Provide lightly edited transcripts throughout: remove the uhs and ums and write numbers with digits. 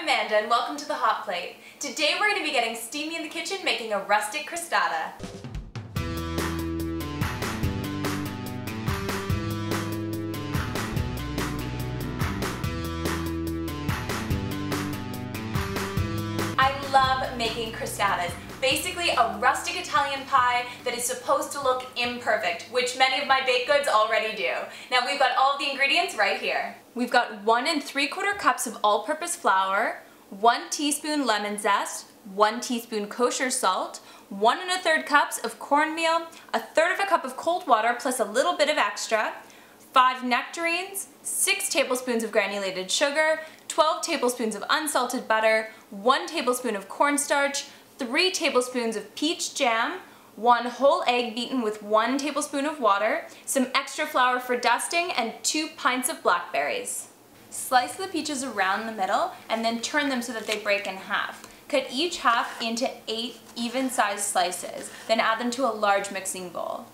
Amanda and welcome to the Hot Plate. Today we're going to be getting steamy in the kitchen making a rustic crostata. I love making crostatas. Basically a rustic Italian pie that is supposed to look imperfect, which many of my baked goods already do. Now we've got all of the ingredients right here. We've got 1 3/4 cups of all-purpose flour, 1 teaspoon lemon zest, 1 teaspoon kosher salt, 1 1/3 cups of cornmeal, 1/3 cup of cold water plus a little bit of extra, 5 nectarines, 6 tablespoons of granulated sugar, 12 tablespoons of unsalted butter, 1 tablespoon of cornstarch, 3 tablespoons of peach jam, 1 whole egg beaten with 1 tablespoon of water, some extra flour for dusting, and 2 pints of blackberries. Slice the peaches around the middle and then turn them so that they break in half. Cut each half into 8 even-sized slices, then add them to a large mixing bowl.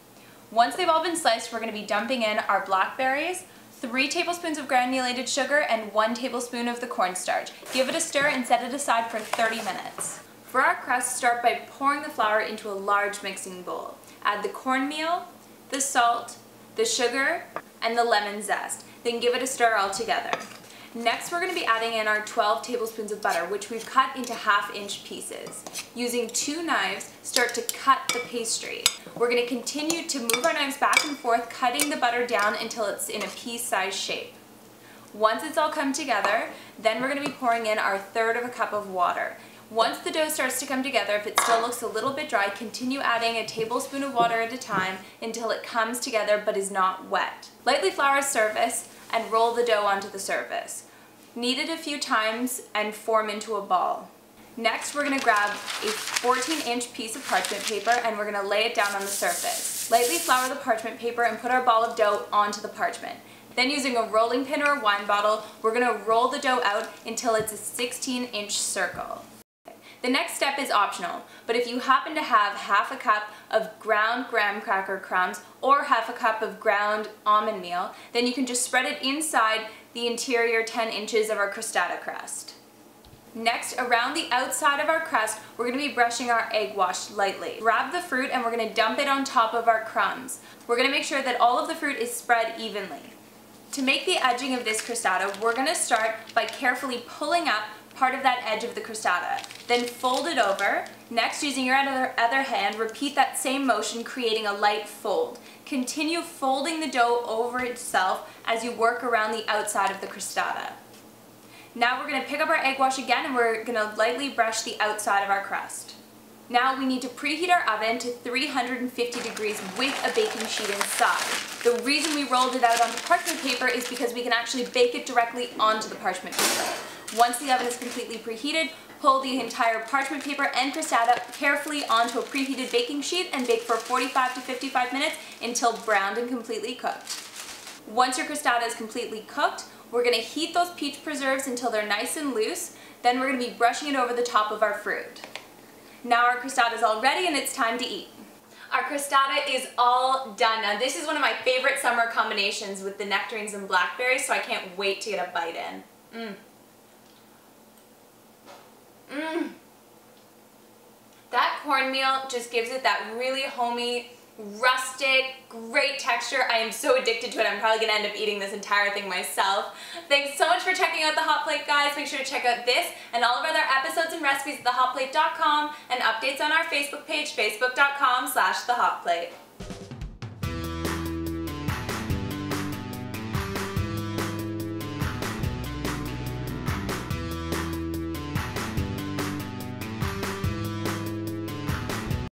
Once they've all been sliced, we're going to be dumping in our blackberries, 3 tablespoons of granulated sugar, and 1 tablespoon of the cornstarch. Give it a stir and set it aside for 30 minutes. For our crust, start by pouring the flour into a large mixing bowl. Add the cornmeal, the salt, the sugar, and the lemon zest. Then give it a stir all together. Next, we're going to be adding in our 12 tablespoons of butter, which we've cut into 1/2-inch pieces. Using 2 knives, start to cut the pastry. We're going to continue to move our knives back and forth, cutting the butter down until it's in a pea-sized shape. Once it's all come together, then we're going to be pouring in our 1/3 cup of water. Once the dough starts to come together, if it still looks a little bit dry, continue adding a tablespoon of water at a time until it comes together but is not wet. Lightly flour a surface and roll the dough onto the surface. Knead it a few times and form into a ball. Next, we're going to grab a 14-inch piece of parchment paper and we're going to lay it down on the surface. Lightly flour the parchment paper and put our ball of dough onto the parchment. Then using a rolling pin or a wine bottle, we're going to roll the dough out until it's a 16-inch circle. The next step is optional, but if you happen to have 1/2 cup of ground graham cracker crumbs or 1/2 cup of ground almond meal, then you can just spread it inside the interior 10 inches of our crostata crust. Next, around the outside of our crust, we're going to be brushing our egg wash lightly. Grab the fruit and we're going to dump it on top of our crumbs. We're going to make sure that all of the fruit is spread evenly. To make the edging of this crostata, we're going to start by carefully pulling up part of that edge of the crostata. Then fold it over. Next, using your other hand, repeat that same motion, creating a light fold. Continue folding the dough over itself as you work around the outside of the crostata. Now we're going to pick up our egg wash again and we're going to lightly brush the outside of our crust. Now we need to preheat our oven to 350 degrees with a baking sheet inside. The reason we rolled it out onto parchment paper is because we can actually bake it directly onto the parchment paper. Once the oven is completely preheated, pull the entire parchment paper and crostata carefully onto a preheated baking sheet and bake for 45 to 55 minutes until browned and completely cooked. Once your crostata is completely cooked, we're going to heat those peach preserves until they're nice and loose. Then we're going to be brushing it over the top of our fruit. Now our crostata is all ready and it's time to eat. Our crostata is all done. Now this is one of my favorite summer combinations with the nectarines and blackberries, so I can't wait to get a bite in. That cornmeal just gives it that really homey, rustic, great texture. I am so addicted to it, I'm probably going to end up eating this entire thing myself. Thanks so much for checking out The Hot Plate, guys. Make sure to check out this and all of our other episodes and recipes at thehotplate.com and updates on our Facebook page, facebook.com/thehotplate.